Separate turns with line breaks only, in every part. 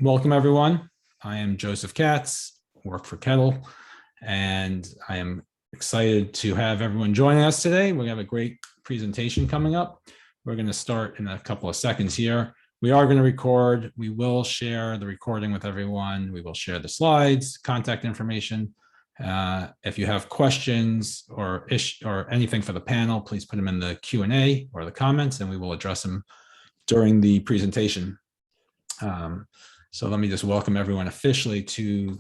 Welcome, everyone. I am Joseph Katz, work for Kettle, and I am excited to have everyone joining us today. We have a great presentation coming up. We're going to start in a couple of seconds here. We are going to record. We will share the recording with everyone. We will share the slides, contact information. If you have questions or anything for the panel, please put them in the Q&A or the comments, and we will address them during the presentation. So let me just welcome everyone officially to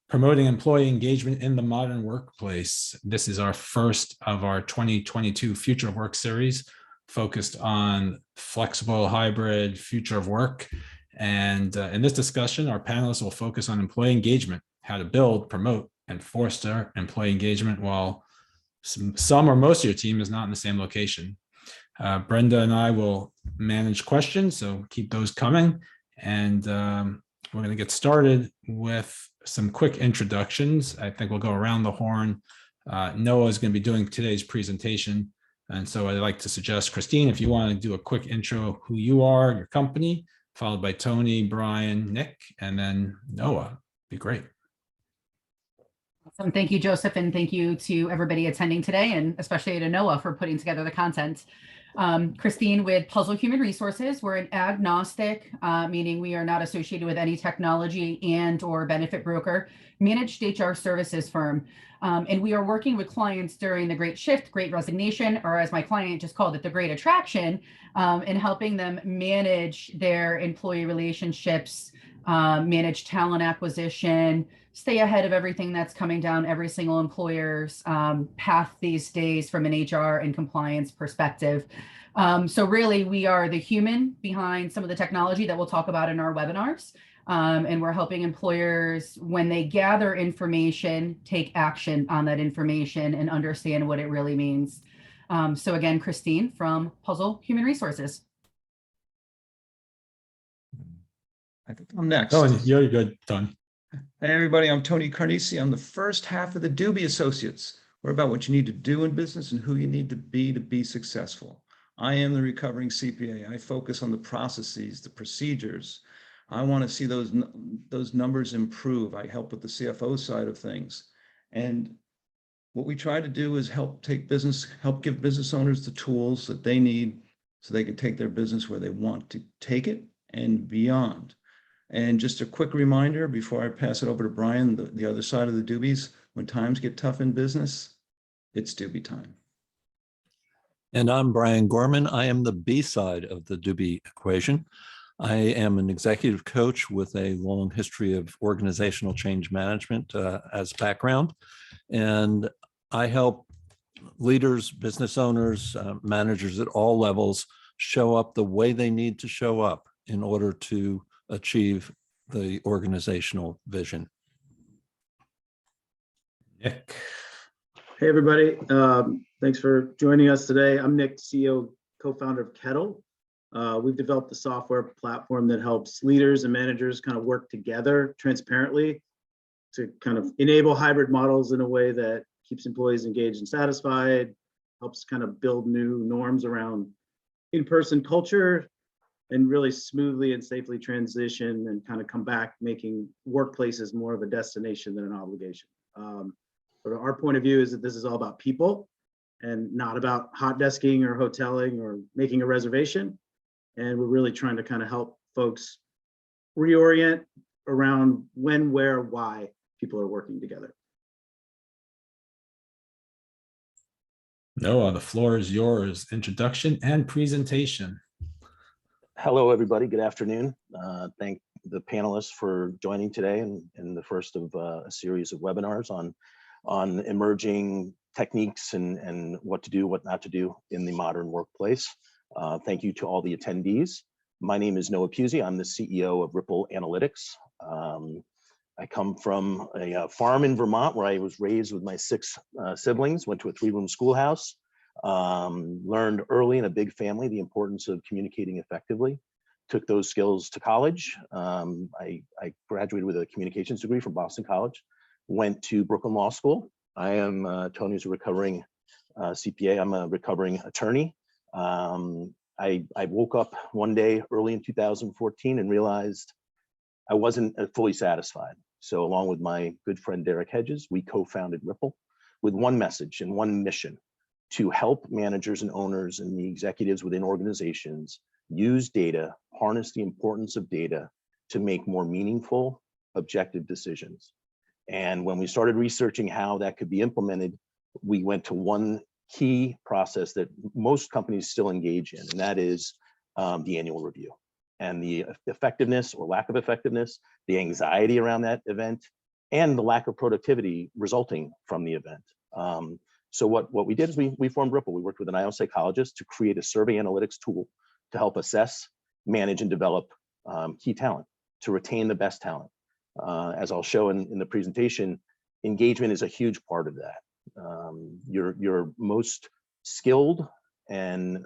Promoting Employee Engagement in the Modern Workplace. This is our first of our 2022 Future of Work series, focused on flexible, hybrid, future of work. And in this discussion, our panelists will focus on employee engagement, how to build, promote, and foster employee engagement while some or most of your team is not in the same location. Brenda and I will manage questions, so keep those coming. And we're going to get started with some quick introductions. I think we'll go around the horn. Noah is going to be doing today's presentation. And so I'd like to suggest, Christine, if you want to do a quick intro, who you are, your company, followed by Tony, Brian, Nick, and then Noah. Be great.
Awesome. Thank you, Joseph, and thank you to everybody attending today, and especially to Noah for putting together the content. Christine with Puzzle Human Resources. We're an agnostic, meaning we are not associated with any technology and or benefit broker, managed HR services firm. And we are working with clients during the great shift, great resignation, or as my client just called it, the great attraction, and helping them manage their employee relationships, manage talent acquisition, stay ahead of everything that's coming down every single employer's path these days from an HR and compliance perspective. So really, we are the human behind some of the technology that we'll talk about in our webinars. And we're helping employers, when they gather information, take action on that information and understand what it really means. So again, Christine from Puzzle Human Resources.
I think I'm next.
Oh, you're good, Tony.
Hey, everybody, I'm Tony Carnisi. I'm the first half of the Doobie Associates. We're about what you need to do in business and who you need to be successful. I am the recovering CPA. I focus on the processes, the procedures. I want to see those numbers improve. I help with the CFO side of things. And what we try to do is help give business owners the tools that they need so they can take their business where they want to take it and beyond. And just a quick reminder before I pass it over to Brian, the other side of the doobies, when times get tough in business, it's doobie time.
And I'm Brian Gorman. I am the B side of the doobie equation. I am an executive coach with a long history of organizational change management as background. And I help leaders, business owners, managers at all levels show up the way they need to show up in order to achieve the organizational vision.
Nick.
Hey, everybody. Thanks for joining us today. I'm Nick, CEO, co-founder of Kettle. We've developed a software platform that helps leaders and managers kind of work together transparently to kind of enable hybrid models in a way that keeps employees engaged and satisfied, helps kind of build new norms around in-person culture, and really smoothly and safely transition and kind of come back, making workplaces more of a destination than an obligation. But our point of view is that this is all about people and not about hot desking or hoteling or making a reservation. And we're really trying to kind of help folks reorient around when, where, why people are working together.
Noah, the floor is yours. Introduction and presentation.
Hello, everybody. Good afternoon. Thank the panelists for joining today in the first of a series of webinars on emerging techniques and what to do, what not to do in the modern workplace. Thank you to all the attendees. My name is Noah Pusey. I'm the CEO of Ripple Analytics. I come from a farm in Vermont where I was raised with my 6 siblings, went to a 3-room schoolhouse. Learned early in a big family the importance of communicating effectively. Took those skills to college. I graduated with a communications degree from Boston College. Went to Brooklyn Law School. I am Tony's a recovering CPA. I'm a recovering attorney. I woke up one day early in 2014 and realized I wasn't fully satisfied. So along with my good friend Derek Hedges, we co-founded Ripple with one message and one mission: to help managers and owners and the executives within organizations use data, harness the importance of data to make more meaningful, objective decisions. And when we started researching how that could be implemented, we went to one key process that most companies still engage in, and that is the annual review. And the effectiveness or lack of effectiveness, the anxiety around that event, and the lack of productivity resulting from the event. So what we did is we formed Ripple. We worked with an IO psychologist to create a survey analytics tool to help assess, manage, and develop key talent, to retain the best talent. As I'll show in the presentation, engagement is a huge part of that. Your most skilled and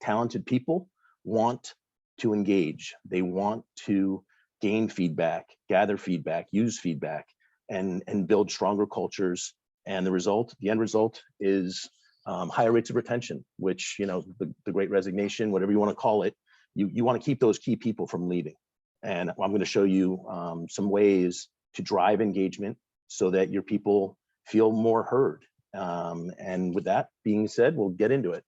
talented people want to engage. They want to gain feedback, gather feedback, use feedback, and build stronger cultures. And the end result is higher rates of retention, which, the great resignation, whatever you want to call it, you want to keep those key people from leaving. And I'm going to show you some ways to drive engagement so that your people feel more heard. And with that being said, we'll get into it.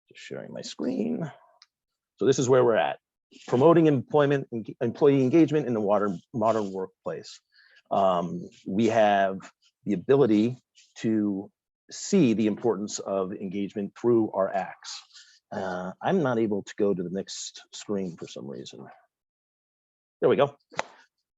Just sharing my screen. So this is where we're at. Promoting employee engagement in the modern workplace. We have the ability to see the importance of engagement through our acts. I'm not able to go to the next screen for some reason. There we go.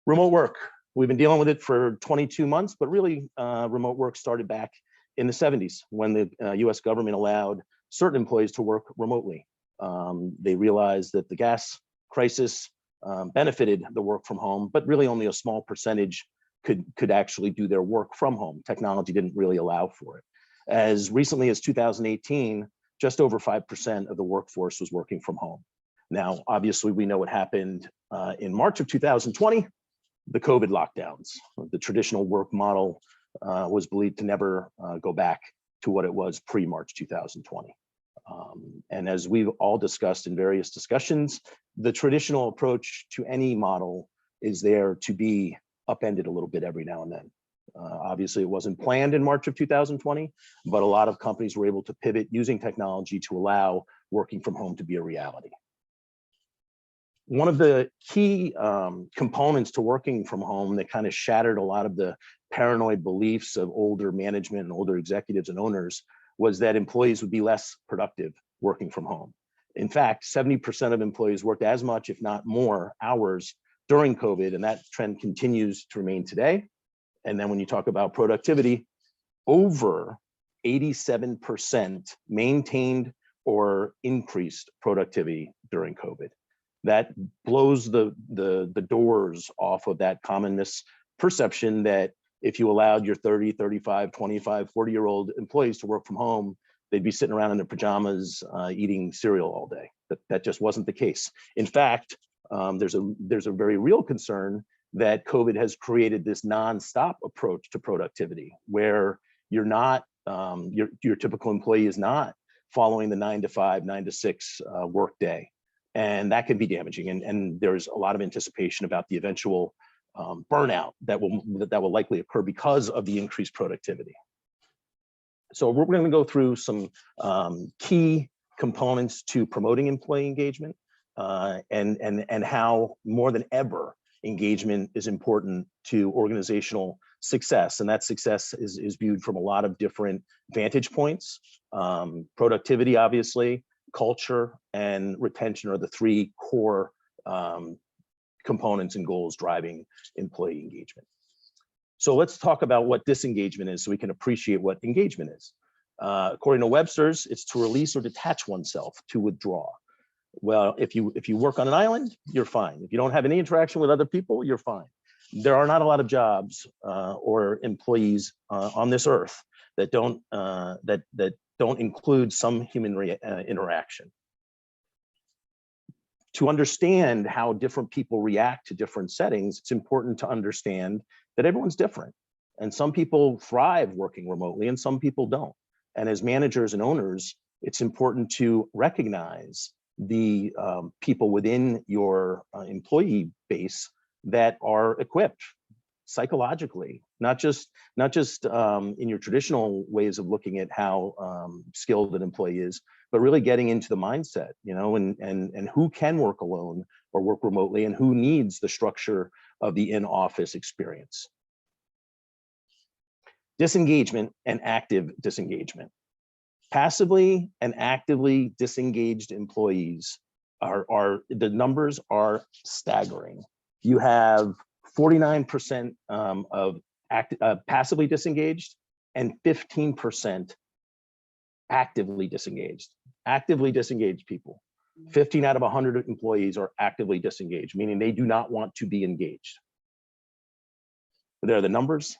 Remote work. We've been dealing with it for 22 months, but really remote work started back in the 70s when the US government allowed certain employees to work remotely. They realized that the gas crisis benefited the work from home, but really only a small percentage could actually do their work from home. Technology didn't really allow for it. As recently as 2018, just over 5% of the workforce was working from home. Now, obviously, we know what happened in March of 2020, the COVID lockdowns. The traditional work model was believed to never go back to what it was pre-March 2020. And as we've all discussed in various discussions, the traditional approach to any model is there to be upended a little bit every now and then. Obviously, it wasn't planned in March of 2020, but a lot of companies were able to pivot using technology to allow working from home to be a reality. One of the key components to working from home that kind of shattered a lot of the paranoid beliefs of older management and older executives and owners was that employees would be less productive working from home. In fact, 70% of employees worked as much, if not more, hours during COVID, and that trend continues to remain today. And then when you talk about productivity, over 87% maintained or increased productivity during COVID. That blows the doors off of that common misperception that if you allowed your 30, 35, 25, 40-year-old employees to work from home, they'd be sitting around in their pajamas eating cereal all day. That just wasn't the case. In fact, there's a very real concern that COVID has created this nonstop approach to productivity, where you're not your typical employee is not following the 9 to 5, 9 to 6 work day, and that can be damaging. And there's a lot of anticipation about the eventual burnout that will likely occur because of the increased productivity. So we're going to go through some key components to promoting employee engagement and how more than ever engagement is important to organizational success. And that success is viewed from a lot of different vantage points. Productivity, obviously, culture, and retention are the three core components and goals driving employee engagement. So let's talk about what disengagement is so we can appreciate what engagement is. According to Webster's, it's to release or detach oneself, to withdraw. Well, if you work on an island, you're fine. If you don't have any interaction with other people, you're fine. There are not a lot of jobs or employees on this earth that don't include some human interaction. To understand how different people react to different settings, it's important to understand that everyone's different. And some people thrive working remotely and some people don't. And as managers and owners, It's important to recognize the people within your employee base that are equipped psychologically, not just in your traditional ways of looking at how skilled an employee is, but really getting into the mindset, you know, and who can work alone or work remotely, and who needs the structure of the in-office experience. Disengagement and active disengagement. Passively and actively disengaged employees the numbers are staggering. You have 49% of passively disengaged and 15% actively disengaged. Actively disengaged people. 15 out of 100 employees are actively disengaged, meaning they do not want to be engaged. There are the numbers.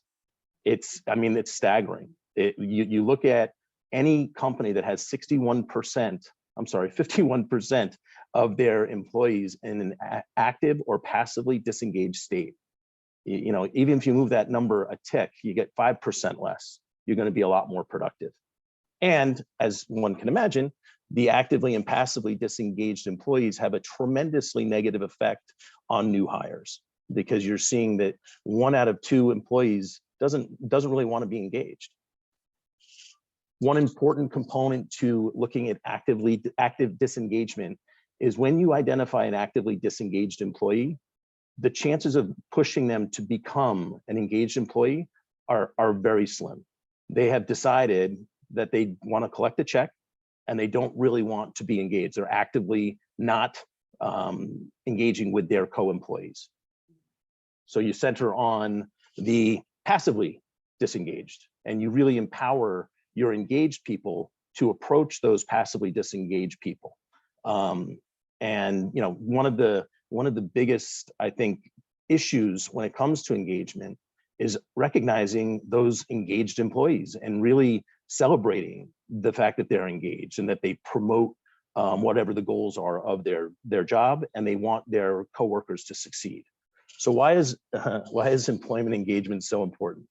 I mean, it's staggering. You look at any company that has 51% of their employees in an active or passively disengaged state. You know, even if you move that number a tick, you get 5% less. You're going to be a lot more productive. And as one can imagine, the actively and passively disengaged employees have a tremendously negative effect on new hires, because you're seeing that 1 out of 2 employees doesn't really want to be engaged. One important component to looking at active disengagement is when you identify an actively disengaged employee, the chances of pushing them to become an engaged employee are very slim. They have decided that they want to collect a check and they don't really want to be engaged. They're actively not engaging with their co-employees. So you center on the passively disengaged, and you really empower your engaged people to approach those passively disengaged people. And you know, one of the biggest, I think, issues when it comes to engagement is recognizing those engaged employees and really celebrating the fact that they're engaged and that they promote whatever the goals are of their job, and they want their coworkers to succeed. So why is employment engagement so important?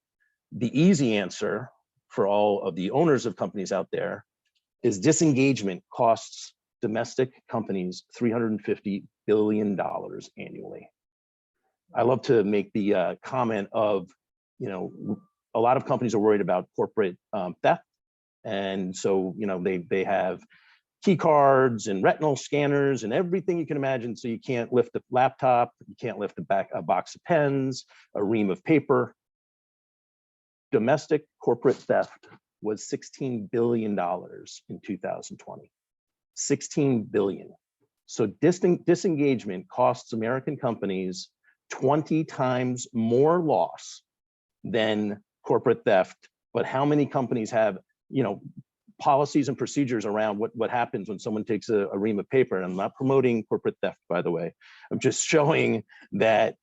The easy answer for all of the owners of companies out there is disengagement costs domestic companies $350 billion annually. I love to make the comment of, you know, a lot of companies are worried about corporate theft. And so, you know, they have key cards and retinal scanners and everything you can imagine. So you can't lift a laptop, you can't lift a box of pens, a ream of paper. Domestic corporate theft was $16 billion in 2020. 16 billion. So disengagement costs American companies 20 times more loss than corporate theft. But how many companies have, you know, policies and procedures around what happens when someone takes a ream of paper? And I'm not promoting corporate theft, by the way. I'm just showing that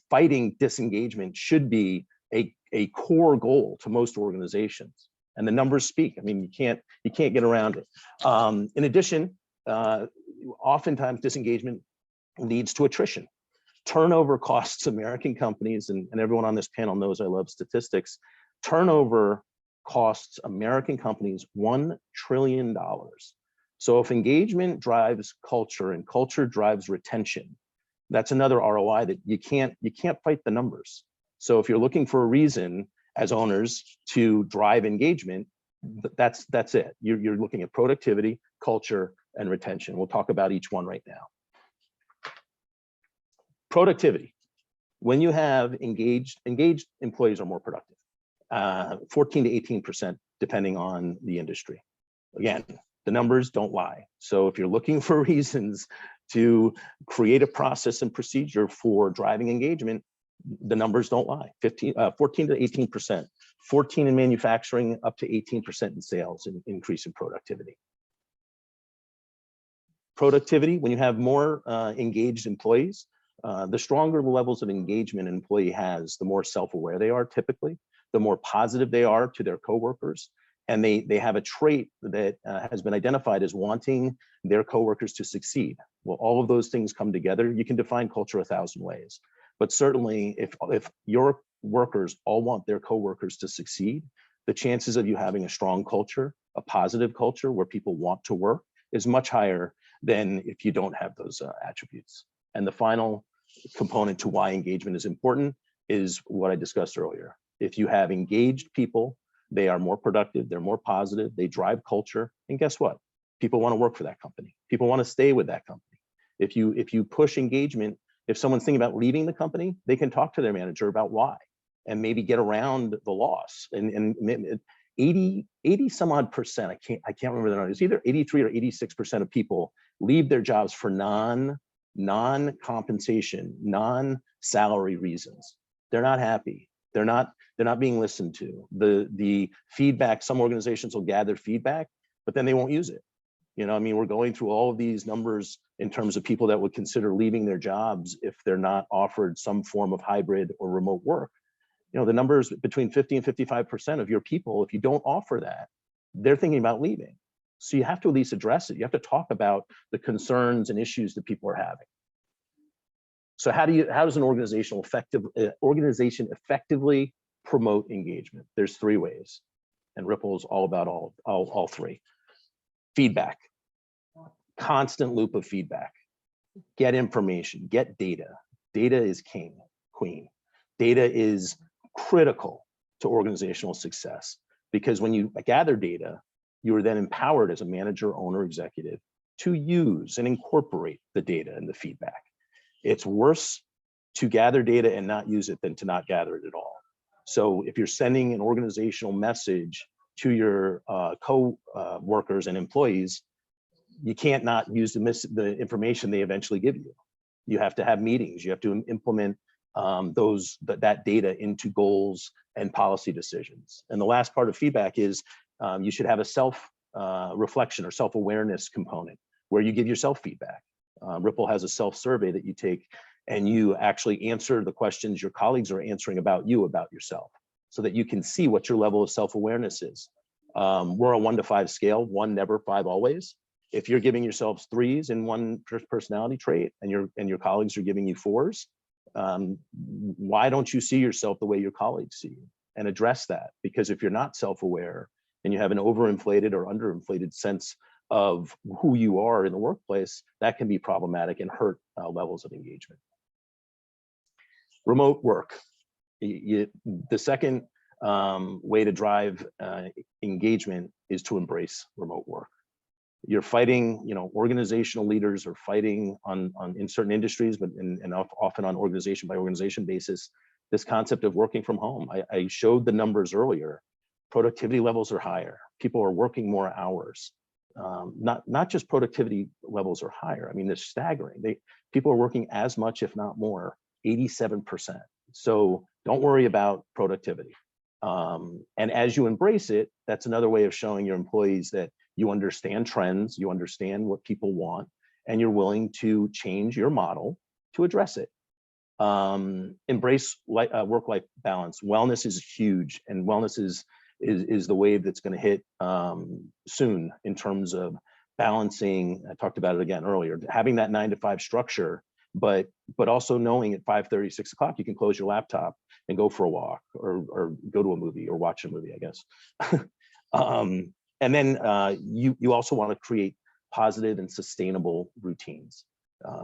fighting disengagement should be a core goal to most organizations. And the numbers speak. I mean, you can't get around it. In addition, oftentimes disengagement leads to attrition. Turnover costs American companies, and everyone on this panel knows I love statistics. Turnover costs American companies $1 trillion. So if engagement drives culture and culture drives retention, that's another ROI that you can't fight the numbers. So if you're looking for a reason as owners to drive engagement, that's it. You're looking at productivity, culture, and retention. We'll talk about each one right now. Productivity. When you have engaged employees are more productive, 14 to 18%, depending on the industry. Again, the numbers don't lie. So if you're looking for reasons to create a process and procedure for driving engagement, the numbers don't lie. 14 to 18%, 14 in manufacturing, up to 18% in sales, and increase in productivity. Productivity, when you have more engaged employees, the stronger the levels of engagement an employee has, the more self-aware they are typically, the more positive they are to their coworkers, and they have a trait that has been identified as wanting their coworkers to succeed. Well, all of those things come together. You can define culture 1,000 ways, but certainly if your workers all want their coworkers to succeed, the chances of you having a strong culture, a positive culture where people want to work, is much higher than if you don't have those attributes. And the final component to why engagement is important is what I discussed earlier. If you have engaged people, they are more productive, they're more positive, they drive culture, and guess what? People want to work for that company. People want to stay with that company. If you push engagement, if someone's thinking about leaving the company, they can talk to their manager about why, and maybe get around the loss. And 80 some odd percent, I can't remember the number, it's either 83 or 86% of people leave their jobs for non-compensation, non-salary reasons. They're not happy. They're not being listened to. The feedback, some organizations will gather feedback, but then they won't use it. You know, I mean, we're going through all of these numbers in terms of people that would consider leaving their jobs if they're not offered some form of hybrid or remote work. You know, the numbers between 50 and 55% of your people, if you don't offer that, they're thinking about leaving. So you have to at least address it. You have to talk about the concerns and issues that people are having. So how does an organization effectively promote engagement? There's 3 ways, and Ripple is all about all 3. Feedback, constant loop of feedback. Get information, get data. Data is king, queen. Data is critical to organizational success, because when you gather data, you are then empowered as a manager, owner, executive to use and incorporate the data and the feedback. It's worse to gather data and not use it than to not gather it at all. So if you're sending an organizational message to your co-workers and employees, you can't not use the information they eventually give you. You have to have meetings. You have to implement that data into goals and policy decisions. And the last part of feedback is you should have a self-reflection or self-awareness component where you give yourself feedback. Ripple has a self-survey that you take, and you actually answer the questions your colleagues are answering about you, about yourself, so that you can see what your level of self-awareness is. We're a 1 to 5 scale, 1 never, 5 always. If you're giving yourselves 3s in one personality trait and your colleagues are giving you 4s, why don't you see yourself the way your colleagues see you, and address that? Because if you're not self-aware and you have an overinflated or underinflated sense of who you are in the workplace, that can be problematic and hurt levels of engagement. Remote work. The second way to drive engagement is to embrace remote work. You're fighting, you know, organizational leaders are fighting in certain industries, but often on organization by organization basis, this concept of working from home. I showed the numbers earlier. Productivity levels are higher. People are working more hours. Not just productivity levels are higher. I mean, they're staggering. People are working as much, if not more, 87%. So don't worry about productivity. And as you embrace it, that's another way of showing your employees that you understand trends, you understand what people want, and you're willing to change your model to address it. Embrace work-life balance. Wellness is huge, and wellness is the wave that's going to hit soon in terms of balancing. I talked about it again earlier, having that 9 to 5 structure, but also knowing at 5:30, 6 o'clock, you can close your laptop and go for a walk or go to a movie or watch a movie, I guess. And then you also want to create positive and sustainable routines.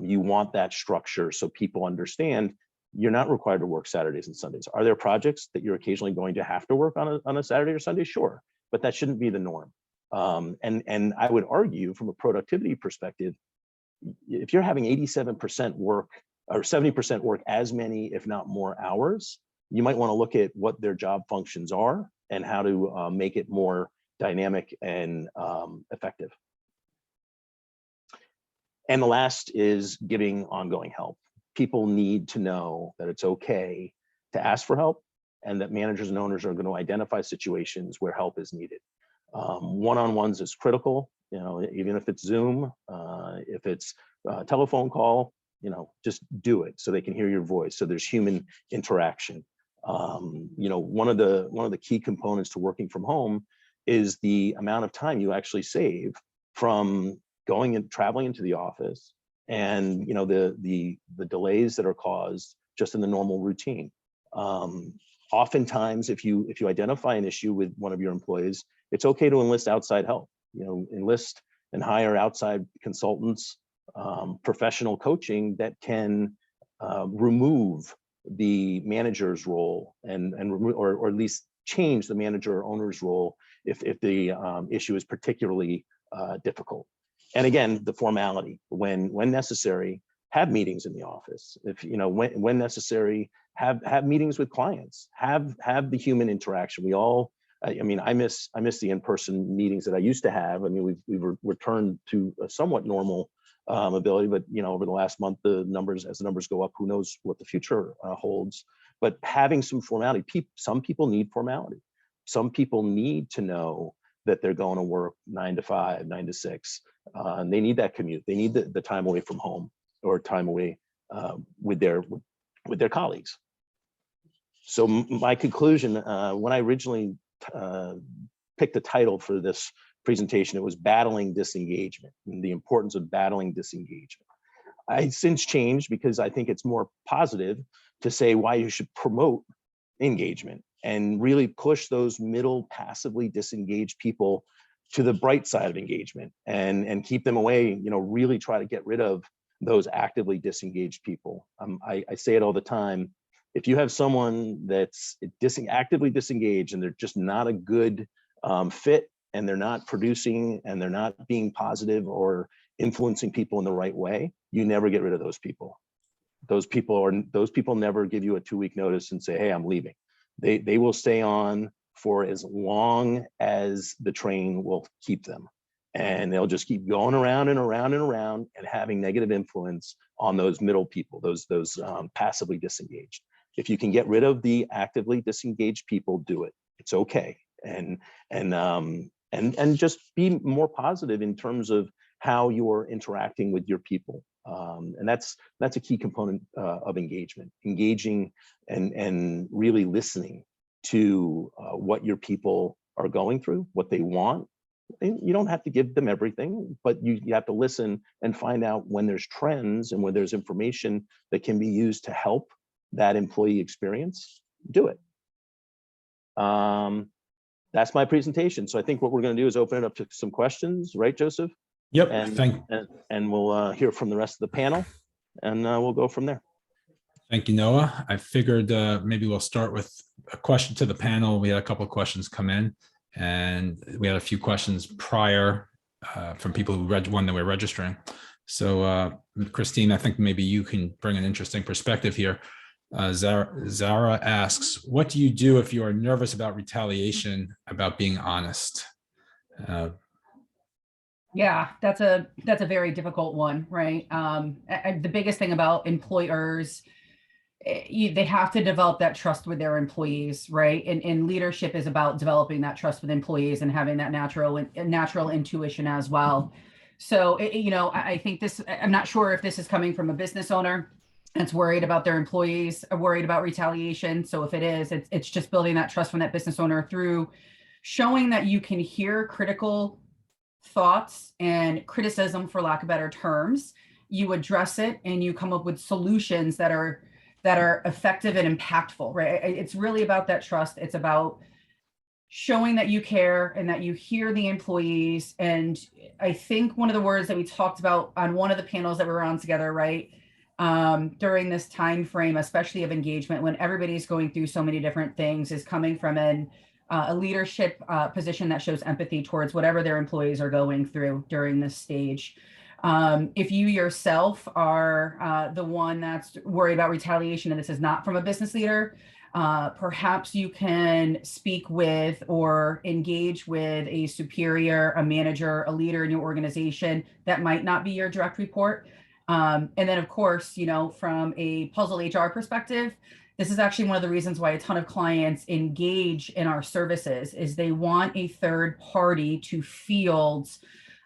You want that structure so people understand you're not required to work Saturdays and Sundays. Are there projects that you're occasionally going to have to work on a Saturday or Sunday? Sure, but that shouldn't be the norm. And I would argue from a productivity perspective, if you're having 87% work or 70% work as many, if not more hours, you might want to look at what their job functions are and how to make it more dynamic and effective. And the last is giving ongoing help. People need to know that it's okay to ask for help, and that managers and owners are going to identify situations where help is needed. One-on-ones is critical, you know, even if it's Zoom, if it's a telephone call, you know, just do it so they can hear your voice. So there's human interaction. You know, one of the key components to working from home is the amount of time you actually save from going and traveling into the office, and you know the delays that are caused just in the normal routine. Oftentimes, if you identify an issue with one of your employees, it's okay to enlist outside help. Enlist and hire outside consultants, professional coaching that can remove the manager's role or at least change the manager or owner's role if the issue is particularly difficult. And again, the formality, when necessary, have meetings in the office. If when necessary, have meetings with clients. Have the human interaction. We all, I miss the in-person meetings that I used to have. We've returned to a somewhat normal ability, but over the last month, as the numbers go up, who knows what the future holds. But having some formality. Some people need formality. Some people need to know that they're going to work 9 to 5, 9 to 6. And they need that commute. They need the time away from home or time away with their colleagues. So my conclusion, when I originally picked the title for this presentation, it was Battling Disengagement, and the importance of battling disengagement. I since changed because I think it's more positive to say why you should promote engagement and really push those middle passively disengaged people to the bright side of engagement and keep them away, really try to get rid of those actively disengaged people. I say it all the time. If you have someone that's actively disengaged and they're just not a good fit, and they're not producing and they're not being positive or influencing people in the right way, you never get rid of those people. Those people never give you a 2-week notice and say, hey, I'm leaving. They will stay on for as long as the train will keep them. And they'll just keep going around and around and around and having negative influence on those middle people, those passively disengaged. If you can get rid of the actively disengaged people, do it. It's okay. And just be more positive in terms of how you're interacting with your people. And that's a key component of engagement, engaging and really listening to what your people are going through, what they want. You don't have to give them everything, but you have to listen and find out when there's trends and when there's information that can be used to help that employee experience, do it. That's my presentation. So I think what we're going to do is open it up to some questions, right, Joseph?
Yep.
And we'll hear from the rest of the panel, and we'll go from there.
Thank you, Noah. I figured maybe we'll start with a question to the panel. We had a couple of questions come in, and we had a few questions prior from people who read one that we're registering. So Christine, I think maybe you can bring an interesting perspective here. Zara asks, what do you do if you are nervous about retaliation, about being honest?
Yeah, that's a very difficult one, right? The biggest thing about employers, they have to develop that trust with their employees, right? And leadership is about developing that trust with employees and having that natural intuition as well. So, I think I'm not sure if this is coming from a business owner that's worried about their employees, or worried about retaliation. So if it is, it's just building that trust from that business owner through showing that you can hear critical thoughts and criticism, for lack of better terms. You address it and you come up with solutions that are effective and impactful, right? It's really about that trust. It's about showing that you care and that you hear the employees. And I think one of the words that we talked about on one of the panels that we were on together, right, during this time frame, especially of engagement, when everybody's going through so many different things, is coming from a leadership position that shows empathy towards whatever their employees are going through during this stage. If you yourself are the one that's worried about retaliation, and this is not from a business leader, perhaps you can speak with or engage with a superior, a manager, a leader in your organization that might not be your direct report. And then, of course, from a Puzzle HR perspective, this is actually one of the reasons why a ton of clients engage in our services, is they want a third party to field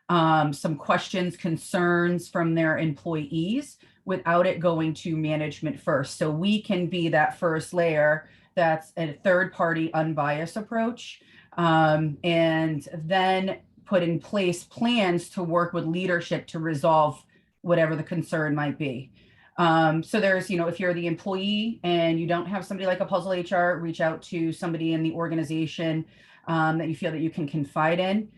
some questions, concerns from their employees without it going to management first. So we can be that first layer that's a third party unbiased approach, and then put in place plans to work with leadership to resolve whatever the concern might be. So there's, if you're the employee and you don't have somebody like a Puzzle HR, reach out to somebody in the organization that you feel that you can confide in.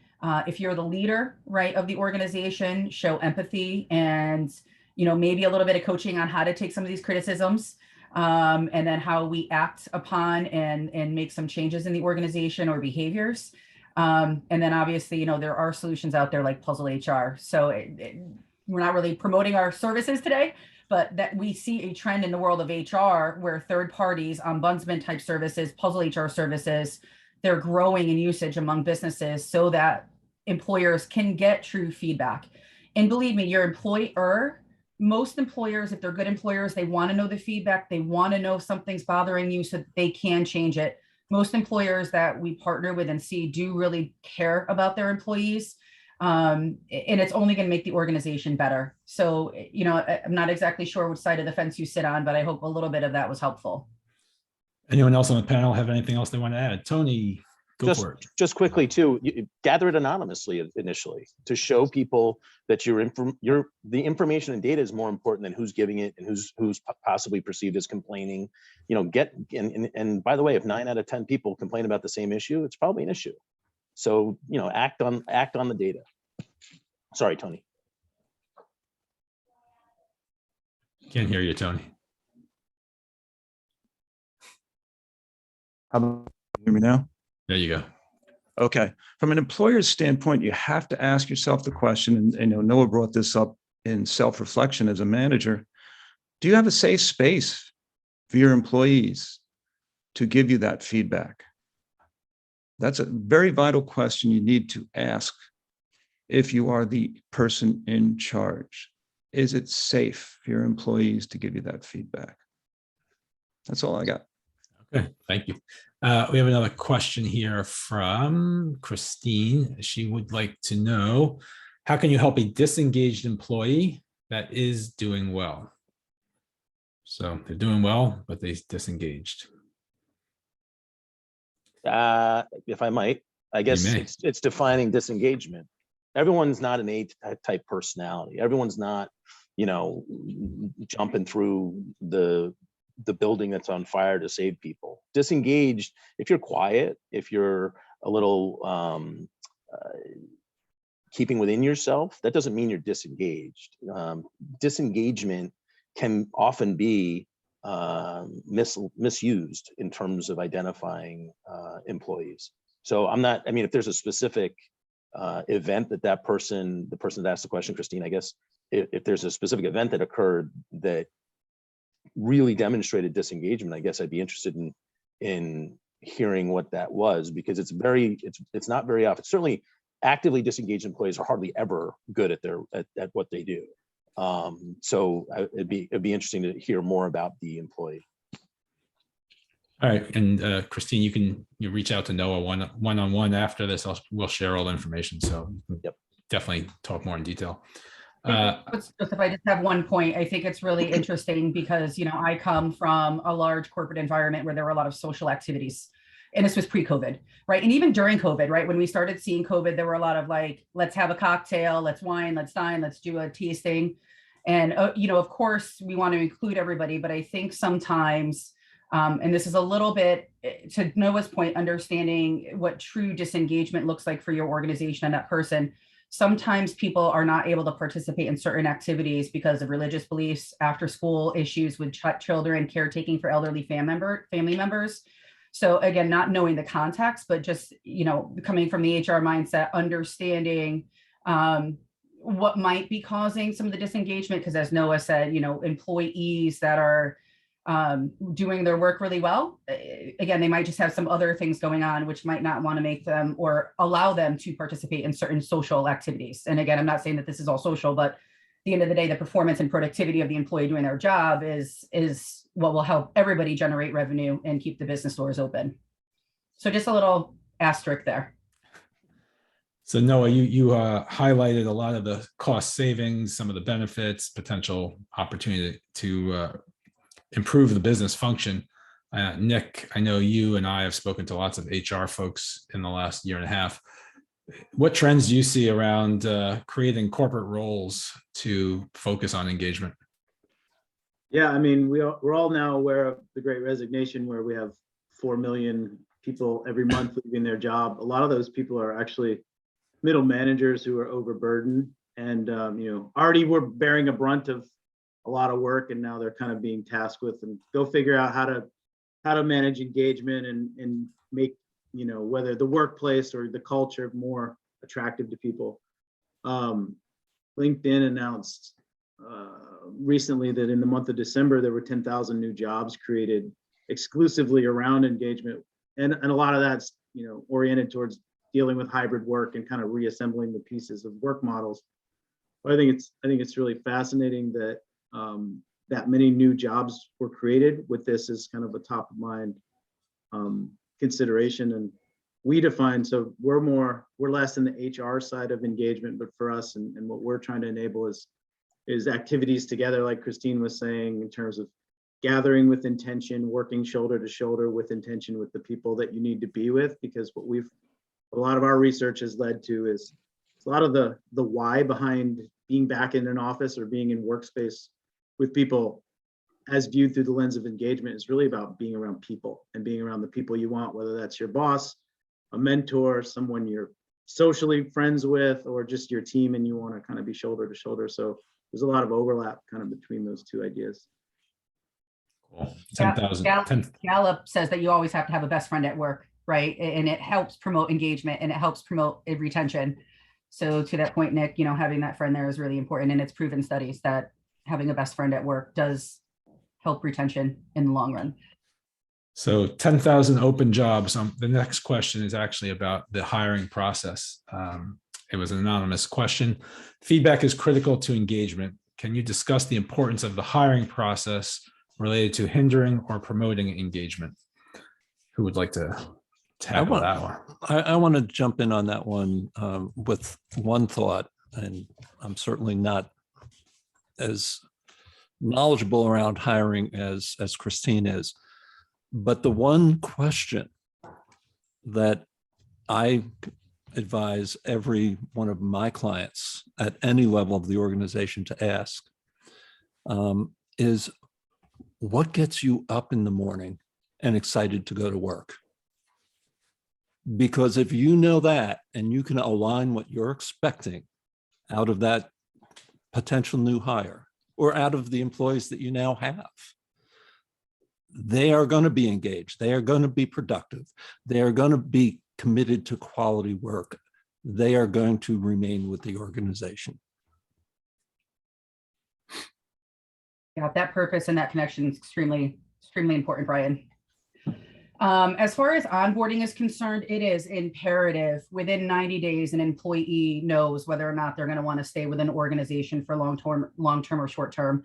If you're the leader, right, of the organization, show empathy and, maybe a little bit of coaching on how to take some of these criticisms and then how we act upon and make some changes in the organization or behaviors. And then obviously, there are solutions out there like Puzzle HR. So we're not really promoting our services today, but that we see a trend in the world of HR where third parties, ombudsman type services, Puzzle HR services, they're growing in usage among businesses so that employers can get true feedback. And believe me, your employer, most employers, if they're good employers, they want to know the feedback. They want to know if something's bothering you so that they can change it. Most employers that we partner with and see do really care about their employees. And it's only going to make the organization better. So, I'm not exactly sure which side of the fence you sit on, but I hope a little bit of that was helpful.
Anyone else on the panel have anything else they want to add? Tony, go for it.
Just quickly too, you gather it anonymously initially to show people that the information and data is more important than who's giving it and who's possibly perceived as complaining. And by the way, if 9 out of 10 people complain about the same issue, it's probably an issue. So, act on the data. Sorry, Tony.
Can't hear you, Tony.
Hear me now?
There you go.
Okay. From an employer's standpoint, you have to ask yourself the question, and Noah brought this up in self-reflection as a manager. Do you have a safe space for your employees to give you that feedback? That's a very vital question you need to ask if you are the person in charge. Is it safe for your employees to give you that feedback? That's all I got.
Okay, thank you. We have another question here from Christine. She would like to know, how can you help a disengaged employee that is doing well? So they're doing well, but they're disengaged.
If I might, I guess it's defining disengagement. Everyone's not an A-type personality. Everyone's not, jumping through the building that's on fire to save people. Disengaged, if you're quiet, if you're a little keeping within yourself, that doesn't mean you're disengaged. Disengagement can often be misused in terms of identifying employees. So if there's a specific event that the person that asked the question, Christine, I guess if there's a specific event that occurred that really demonstrated disengagement, I guess I'd be interested in hearing what that was, because it's not very often. Certainly actively disengaged employees are hardly ever good at what they do. So it'd be interesting to hear more about the employee.
All right, and Christine, you can reach out to Noah one-on-one after this. We'll share all the information, so
Yep.
Definitely talk more in detail.
If I just have one point, I think it's really interesting because, I come from a large corporate environment where there were a lot of social activities, and this was pre-COVID, right? And even during COVID, right? When we started seeing COVID, there were a lot of like, let's have a cocktail, let's wine, let's dine, let's do a tasting. And, of course we want to include everybody, but I think sometimes, and this is a little bit to Noah's point, understanding what true disengagement looks like for your organization and that person. Sometimes people are not able to participate in certain activities because of religious beliefs, after school issues with children, caretaking for elderly family members. So again, not knowing the context, but just, coming from the HR mindset, understanding what might be causing some of the disengagement. Because as Noah said, employees that are doing their work really well, again, they might just have some other things going on which might not want to make them or allow them to participate in certain social activities. And again, I'm not saying that this is all social, but at the end of the day, the performance and productivity of the employee doing their job is what will help everybody generate revenue and keep the business doors open. So just a little asterisk there.
So Noah, you highlighted a lot of the cost savings, some of the benefits, potential opportunity to improve the business function. Nick, I know you and I have spoken to lots of HR folks in the last year and a half. What trends do you see around creating corporate roles to focus on engagement?
Yeah, I mean, we're all now aware of the Great Resignation, where we have 4 million people every month leaving their job. A lot of those people are actually middle managers who are overburdened and already were bearing a brunt of a lot of work, and now they're kind of being tasked with and go figure out how to manage engagement and make whether the workplace or the culture more attractive to people. LinkedIn announced recently that in the month of December, there were 10,000 new jobs created exclusively around engagement. And a lot of that's, oriented towards dealing with hybrid work and kind of reassembling the pieces of work models. But I think it's really fascinating that that many new jobs were created with this as kind of a top of mind consideration. And we define, so we're less in the HR side of engagement, but for us and what we're trying to enable is activities together, like Christine was saying, in terms of gathering with intention, working shoulder to shoulder with intention with the people that you need to be with, because a lot of our research has led to is a lot of the why behind being back in an office or being in workspace with people as viewed through the lens of engagement is really about being around people and being around the people you want, whether that's your boss, a mentor, someone you're socially friends with, or just your team and you want to kind of be shoulder to shoulder. So there's a lot of overlap kind of between those two ideas.
Cool. 10,000.
Gallup says that you always have to have a best friend at work, right? And it helps promote engagement and it helps promote retention. So to that point, Nick, having that friend there is really important. And it's proven studies that having a best friend at work does help retention in the long run.
So 10,000 open jobs. The next question is actually about the hiring process. It was an anonymous question. Feedback is critical to engagement. Can you discuss the importance of the hiring process related to hindering or promoting engagement? Who would like to tackle that one?
I want to jump in on that one with one thought, and I'm certainly not as knowledgeable around hiring as Christine is. But the one question that I advise every one of my clients at any level of the organization to ask is, what gets you up in the morning and excited to go to work? Because if you know that and you can align what you're expecting out of that potential new hire or out of the employees that you now have, they are going to be engaged. They are going to be productive. They are going to be committed to quality work. They are going to remain with the organization.
Yeah, that purpose and that connection is extremely, extremely important, Brian. As far as onboarding is concerned, it is imperative within 90 days, an employee knows whether or not they're going to want to stay with an organization for long-term or short-term.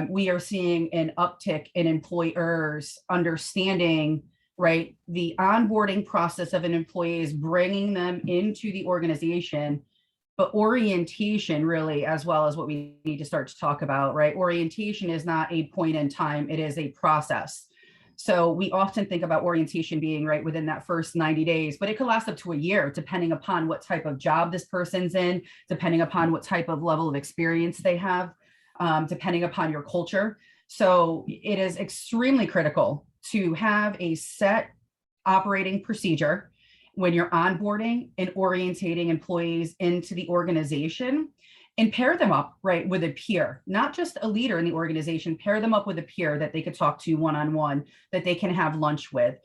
We are seeing an uptick in employers understanding, right, the onboarding process of an employee is bringing them into the organization, but orientation really, as well as what we need to start to talk about, right? Orientation is not a point in time, it is a process. So we often think about orientation being right within that first 90 days, but it could last up to a year, depending upon what type of job this person's in, depending upon what type of level of experience they have, depending upon your culture. So it is extremely critical to have a set operating procedure when you're onboarding and orientating employees into the organization, and pair them up, right, with a peer, not just a leader in the organization, pair them up with a peer that they could talk to one-on-one, that they can have lunch with.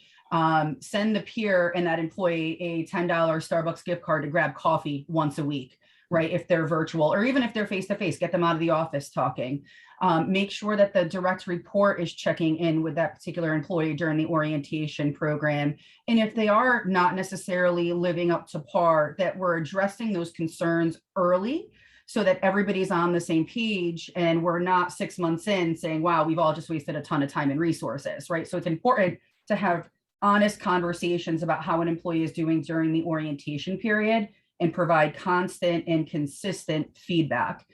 Send the peer and that employee a $10 Starbucks gift card to grab coffee once a week, right? If they're virtual, or even if they're face-to-face, get them out of the office talking. Make sure that the direct report is checking in with that particular employee during the orientation program. And if they are not necessarily living up to par, that we're addressing those concerns early so that everybody's on the same page and we're not 6 months in saying, wow, we've all just wasted a ton of time and resources, right? So it's important to have honest conversations about how an employee is doing during the orientation period and provide constant and consistent feedback.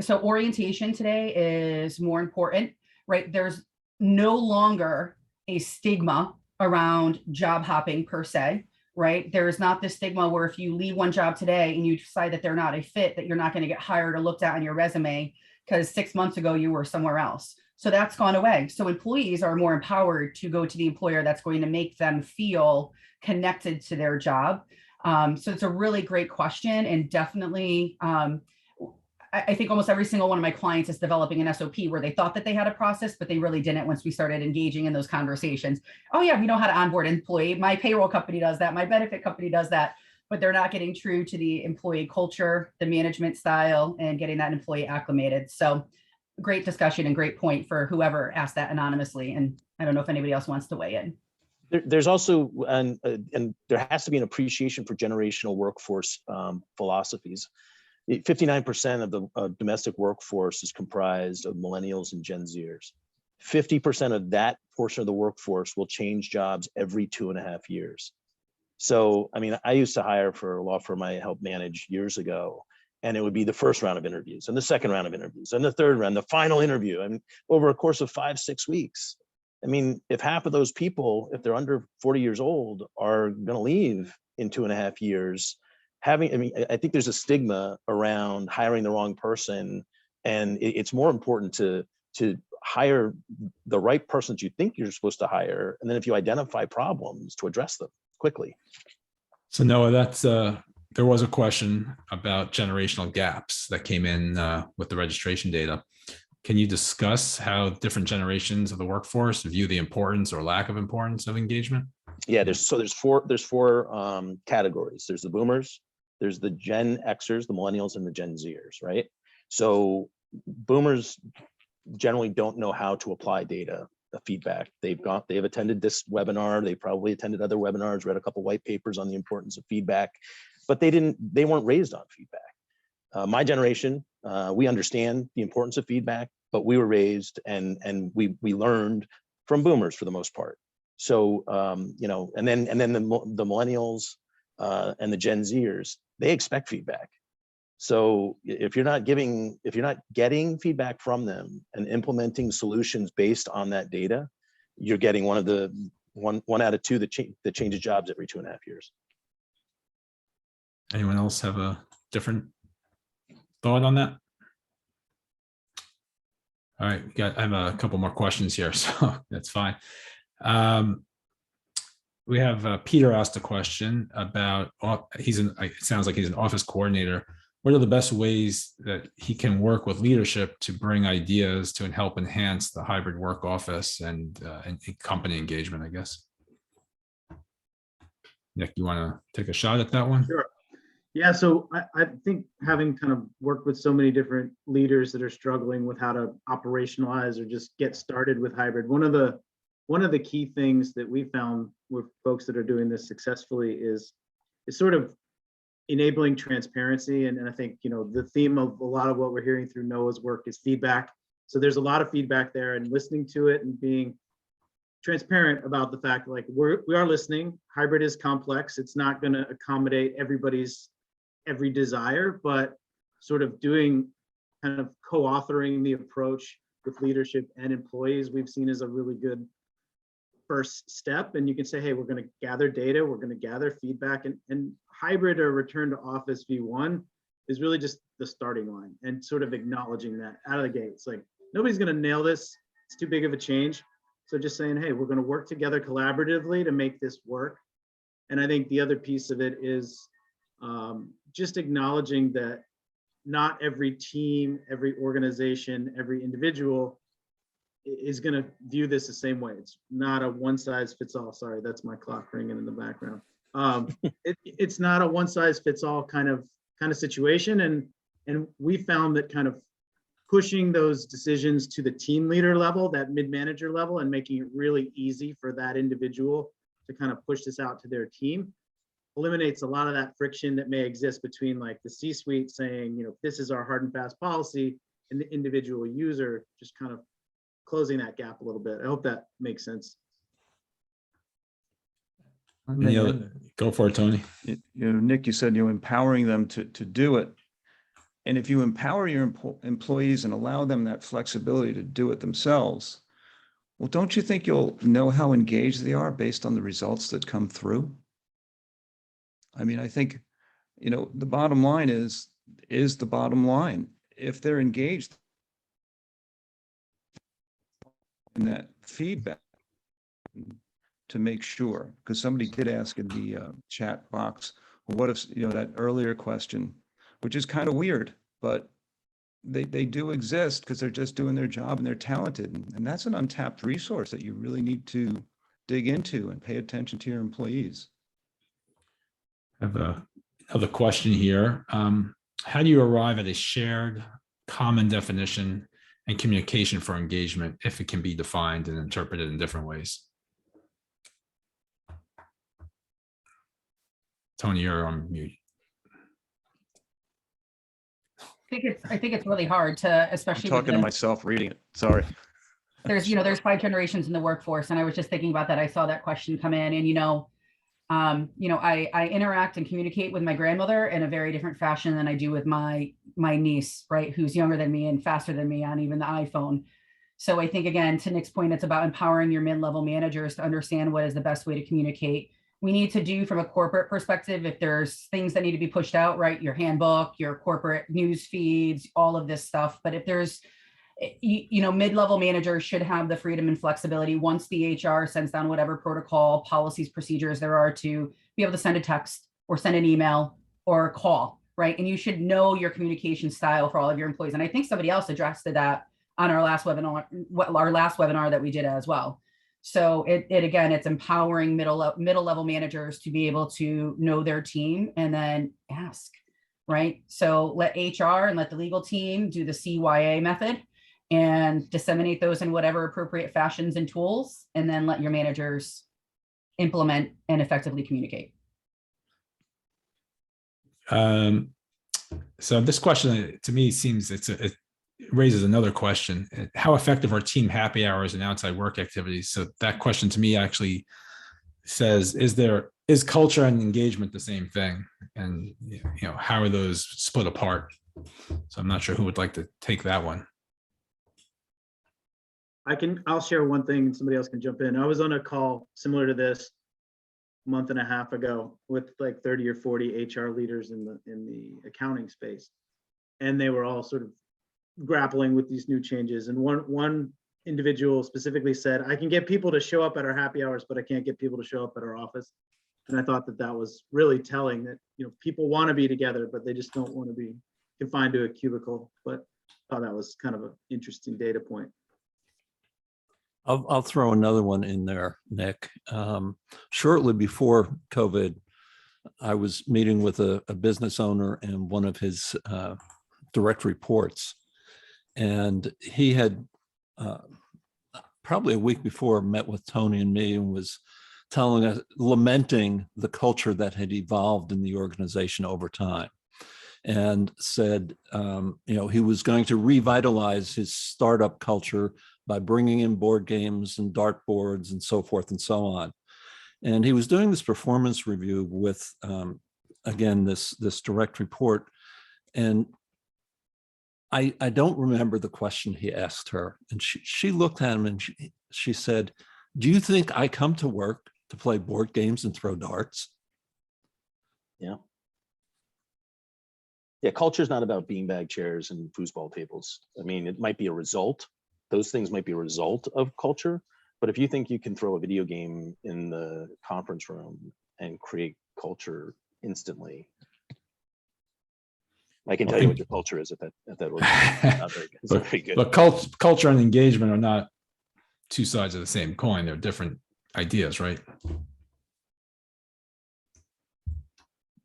So orientation today is more important, right? There's no longer a stigma around job hopping per se, right? There is not this stigma where if you leave one job today and you decide that they're not a fit, that you're not going to get hired or looked at on your resume because 6 months ago you were somewhere else. So that's gone away. So employees are more empowered to go to the employer that's going to make them feel connected to their job. So it's a really great question, and definitely, I think almost every single one of my clients is developing an SOP where they thought that they had a process, but they really didn't once we started engaging in those conversations. Oh yeah, we know how to onboard an employee. My payroll company does that. My benefit company does that, but they're not getting true to the employee culture, the management style, and getting that employee acclimated. So great discussion and great point for whoever asked that anonymously. And I don't know if anybody else wants to weigh in.
There's also, and there has to be an appreciation for generational workforce philosophies. 59% of the domestic workforce is comprised of millennials and Gen Zers. 50% of that portion of the workforce will change jobs every 2.5 years. So, I mean, I used to hire for a law firm I helped manage years ago, and it would be the first round of interviews and the second round of interviews and the third round, the final interview, and over a course of 5-6 weeks. I mean, if half of those people, if they're under 40 years old, are going to leave in 2.5 years, I think there's a stigma around hiring the wrong person, and it's more important to hire the right person that you think you're supposed to hire, and then if you identify problems, to address them quickly.
So Noah, that's there was a question about generational gaps that came in with the registration data. Can you discuss how different generations of the workforce view the importance or lack of importance of engagement?
Yeah, there's four categories. There's the boomers, there's the Gen Xers, the millennials, and the Gen Zers, right? So boomers generally don't know how to apply data, the feedback. They've attended this webinar, they probably attended other webinars, read a couple white papers on the importance of feedback, but they weren't raised on feedback. My generation, we understand the importance of feedback, but we were raised and we learned from boomers for the most part. So you know, and then the millennials and the Gen Zers, they expect feedback. So if you're not getting feedback from them and implementing solutions based on that data, you're getting one out of two that changes jobs every 2.5 years.
Anyone else have a different thought on that? All right, I have a couple more questions here, so that's fine. We have Peter asked a question about, it sounds like he's an office coordinator. What are the best ways that he can work with leadership to bring ideas to help enhance the hybrid work office and company engagement, I guess? Nick, you want to take a shot at that one?
Sure. Yeah, so I think having kind of worked with so many different leaders that are struggling with how to operationalize or just get started with hybrid, one of the key things that we found with folks that are doing this successfully is sort of enabling transparency. And I think, you know, the theme of a lot of what we're hearing through Noah's work is feedback. So there's a lot of feedback there, and listening to it and being transparent about the fact, like, we are listening. Hybrid is complex. It's not going to accommodate everybody's every desire, but sort of doing kind of co-authoring the approach with leadership and employees, we've seen as a really good first step. And you can say, hey, we're going to gather data, we're going to gather feedback, and hybrid or return to office V1 is really just the starting line, and sort of acknowledging that out of the gate. It's like, nobody's going to nail this. It's too big of a change. So just saying, hey, we're going to work together collaboratively to make this work. And I think the other piece of it is just acknowledging that not every team, every organization, every individual is going to view this the same way. It's not a one size fits all. Sorry, that's my clock ringing in the background. It's not a one size fits all kind of situation. And we found that kind of pushing those decisions to the team leader level, that mid-manager level, and making it really easy for that individual to kind of push this out to their team eliminates a lot of that friction that may exist between, like, the C-suite saying, you know, this is our hard and fast policy, and the individual user, just kind of closing that gap a little bit. I hope that makes sense.
Go for it, Tony.
You know, Nick, you said, you know, empowering them to do it. And if you empower your employees and allow them that flexibility to do it themselves, well, don't you think you'll know how engaged they are based on the results that come through? I mean, I think, the bottom line is the bottom line. If they're engaged in that feedback, to make sure, because somebody did ask in the chat box, well, what if, that earlier question, which is kind of weird, but they do exist because they're just doing their job and they're talented. And that's an untapped resource that you really need to dig into and pay attention to your employees.
I have another question here. How do you arrive at a shared common definition and communication for engagement if it can be defined and interpreted in different ways? Tony, you're on mute.
I think it's really hard to, especially
I'm talking to myself reading it. Sorry.
There's 5 generations in the workforce, and I was just thinking about that. I saw that question come in, and I interact and communicate with my grandmother in a very different fashion than I do with my niece, right, who's younger than me and faster than me on even the iPhone. So I think, again, to Nick's point, it's about empowering your mid-level managers to understand what is the best way to communicate. We need to do, from a corporate perspective, if there's things that need to be pushed out, right, your handbook, your corporate news feeds, all of this stuff. But if there's, mid-level managers should have the freedom and flexibility once the HR sends down whatever protocol, policies, procedures there are to be able to send a text or send an email or a call, right? And you should know your communication style for all of your employees. And I think somebody else addressed that on our last webinar that we did as well. So again, it's empowering middle level managers to be able to know their team and then ask, right? So let HR and let the legal team do the CYA method and disseminate those in whatever appropriate fashions and tools, and then let your managers implement and effectively communicate.
So this question to me seems it raises another question. How effective are team happy hours and outside work activities? So that question to me actually says, is culture and engagement the same thing? And how are those split apart? So I'm not sure who would like to take that one.
I'll share one thing and somebody else can jump in. I was on a call similar to this a month and a half ago with like 30 or 40 HR leaders in the accounting space. And they were all sort of grappling with these new changes. And one individual specifically said, I can get people to show up at our happy hours, but I can't get people to show up at our office. And I thought that was really telling that, people want to be together, but they just don't want to be confined to a cubicle. But I thought that was kind of an interesting data point.
I'll throw another one in there, Nick. Shortly before COVID, I was meeting with a business owner and one of his direct reports. And he had probably a week before met with Tony and me and was telling us, lamenting the culture that had evolved in the organization over time, and said, he was going to revitalize his startup culture by bringing in board games and dartboards and so forth and so on. And he was doing this performance review with, again, this direct report. And I don't remember the question he asked her. And she looked at him and she said, do you think I come to work to play board games and throw darts?
Yeah. Yeah, culture is not about beanbag chairs and foosball tables. I mean, it might be a result. Those things might be a result of culture. But if you think you can throw a video game in the conference room and create culture instantly, I can tell you what your culture is at that organization. Not very good. It's not very good.
But culture and engagement are not two sides of the same coin. They're different ideas, right?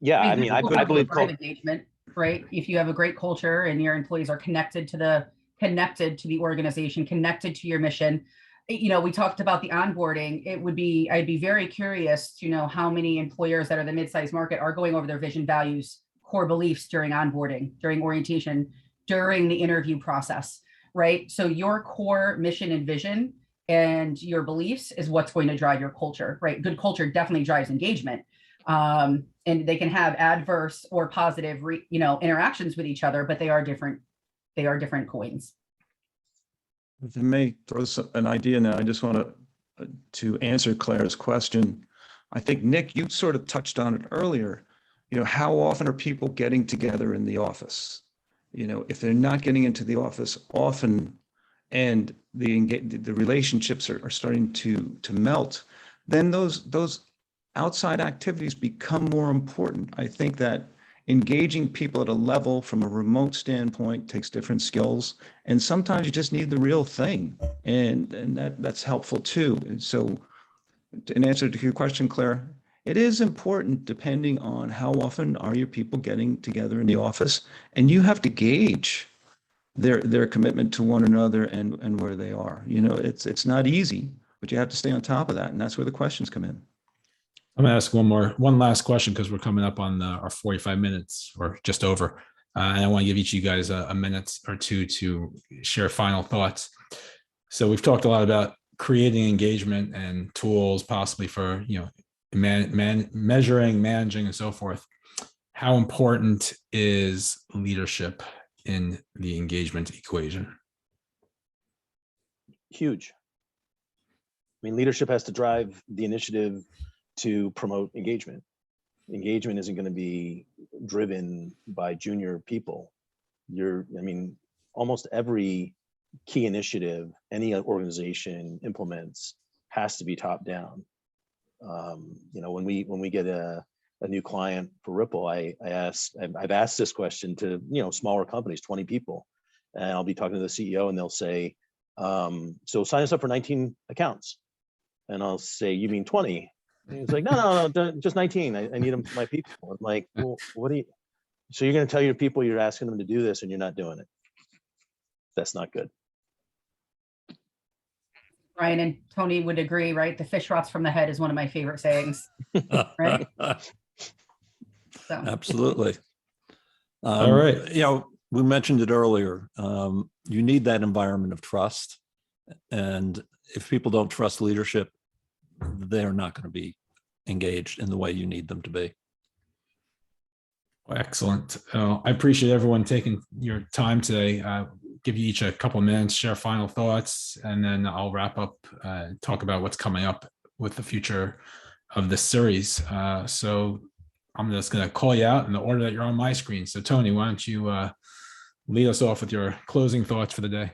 Yeah, I mean, I believe
engagement, right? If you have a great culture and your employees are connected to the organization, connected to your mission. We talked about the onboarding. I'd be very curious to know how many employers that are the mid-sized market are going over their vision, values, core beliefs during onboarding, during orientation, during the interview process, right? So your core mission and vision and your beliefs is what's going to drive your culture, right? Good culture definitely drives engagement. And they can have adverse or positive, interactions with each other, but they are different coins.
If I may throw an idea now, I just want to answer Claire's question. I think, Nick, you sort of touched on it earlier. how often are people getting together in the office? If they're not getting into the office often, and the relationships are starting to melt, then those outside activities become more important. I think that engaging people at a level from a remote standpoint takes different skills, and sometimes you just need the real thing, and that's helpful too. And so, in answer to your question, Claire, it is important depending on how often are your people getting together in the office, and you have to gauge their commitment to one another and where they are. It's not easy, but you have to stay on top of that, and that's where the questions come in.
I'm gonna ask one last question because we're coming up on our 45 minutes or just over. And I want to give each of you guys a minute or two to share final thoughts. So we've talked a lot about creating engagement and tools possibly for, measuring, managing, and so forth. How important is leadership in the engagement equation?
Huge. I mean, leadership has to drive the initiative to promote engagement. Engagement isn't going to be driven by junior people. Almost every key initiative any organization implements has to be top down. When we get a new client for Ripple, I've asked this question to smaller companies, 20 people, and I'll be talking to the CEO, and they'll say, "So sign us up for 19 accounts," and I'll say, "You mean 20?" And he's like, no, just 19. I need them for my people. I'm like, well, so you're going to tell your people you're asking them to do this and you're not doing it? That's not good.
Brian and Tony would agree, right? The fish rots from the head is one of my favorite sayings, right? So.
Absolutely.
All right.
We mentioned it earlier. You need that environment of trust. And if people don't trust leadership, they're not going to be engaged in the way you need them to be.
Excellent. I appreciate everyone taking your time today. Give you each a couple of minutes, share final thoughts, and then I'll wrap up and talk about what's coming up with the future of this series. So I'm just going to call you out in the order that you're on my screen. So Tony, why don't you lead us off with your closing thoughts for the day?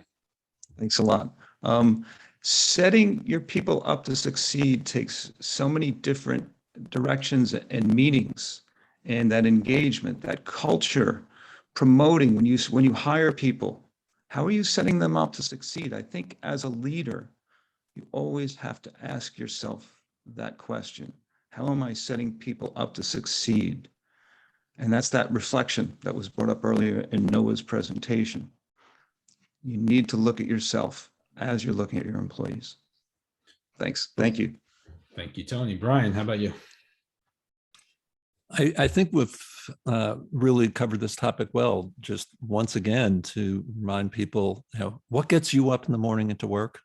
Thanks a lot. Setting your people up to succeed takes so many different directions and meanings, and that engagement, that culture, promoting when you hire people, how are you setting them up to succeed? I think as a leader, you always have to ask yourself that question. How am I setting people up to succeed? And that's that reflection that was brought up earlier in Noah's presentation. You need to look at yourself as you're looking at your employees. Thanks. Thank you.
Thank you, Tony. Brian, how about you?
I think we've really covered this topic well. Just once again, to remind people, what gets you up in the morning into work?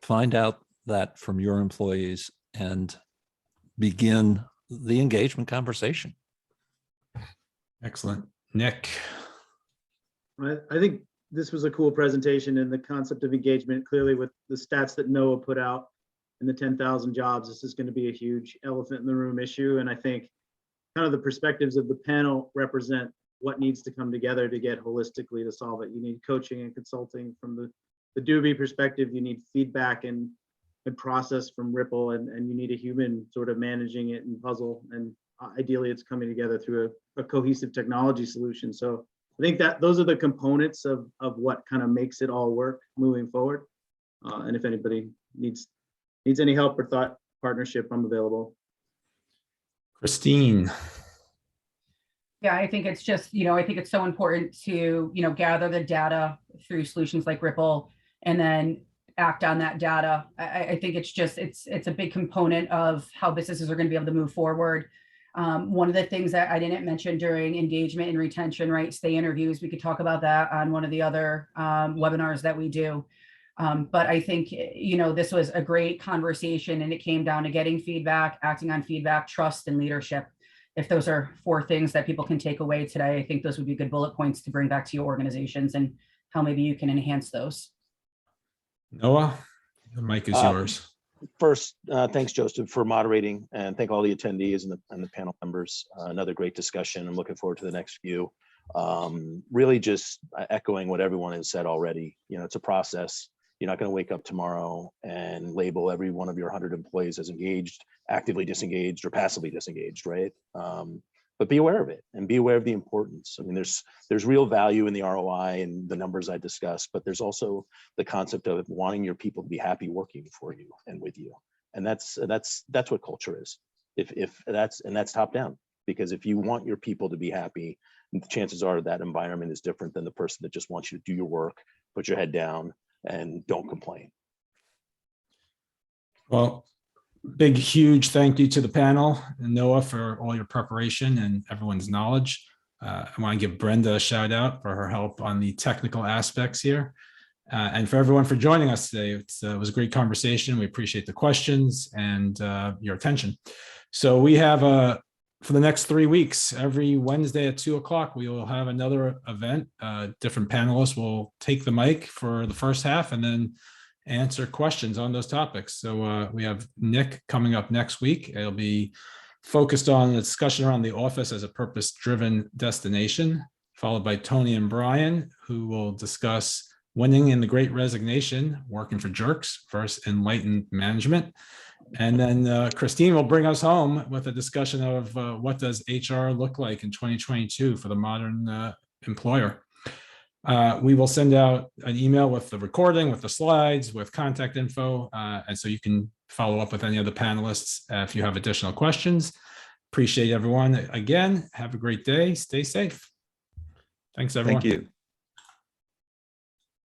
Find out that from your employees and begin the engagement conversation.
Excellent. Nick.
I think this was a cool presentation, and the concept of engagement, clearly with the stats that Noah put out and the 10,000 jobs, this is going to be a huge elephant in the room issue. And I think kind of the perspectives of the panel represent what needs to come together to get holistically to solve it. You need coaching and consulting from the Doobie perspective. You need feedback and process from Ripple, and you need a human sort of managing it and puzzle. And ideally, it's coming together through a cohesive technology solution. So I think that those are the components of what kind of makes it all work moving forward. And if anybody needs any help or thought partnership, I'm available.
Christine.
Yeah, I think it's just, I think it's so important to, gather the data through solutions like Ripple and then act on that data. I think it's a big component of how businesses are going to be able to move forward. One of the things that I didn't mention during engagement and retention, right? Stay interviews. We could talk about that on one of the other webinars that we do. But I think, this was a great conversation, and it came down to getting feedback, acting on feedback, trust, and leadership. If those are 4 things that people can take away today, I think those would be good bullet points to bring back to your organizations and how maybe you can enhance those.
Noah, the mic is yours.
First, thanks, Joseph, for moderating, and thank all the attendees and the panel members. Another great discussion. I'm looking forward to the next few. Really just echoing what everyone has said already. You know, it's a process. You're not going to wake up tomorrow and label every one of your 100 employees as engaged, actively disengaged, or passively disengaged, right? But be aware of it and be aware of the importance. I mean, there's real value in the ROI and the numbers I discussed, but there's also the concept of wanting your people to be happy working for you and with you. And that's what culture is. If that's top down, because if you want your people to be happy, the chances are that environment is different than the person that just wants you to do your work, put your head down, and don't complain.
Well, big, huge thank you to the panel and Noah for all your preparation and everyone's knowledge. I want to give Brenda a shout out for her help on the technical aspects here. And for everyone for joining us today. It was a great conversation. We appreciate the questions and your attention. So we have for the next 3 weeks, every Wednesday at 2 o'clock, we will have another event. Different panelists will take the mic for the first half and then answer questions on those topics. So we have Nick coming up next week. It'll be focused on the discussion around the office as a purpose-driven destination, followed by Tony and Brian, who will discuss winning in the Great Resignation, working for jerks versus enlightened management. And then Christine will bring us home with a discussion of what does HR look like in 2022 for the modern employer. We will send out an email with the recording, with the slides, with contact info. And so you can follow up with any of the panelists if you have additional questions. Appreciate everyone. Again, have a great day. Stay safe. Thanks, everyone.
Thank you.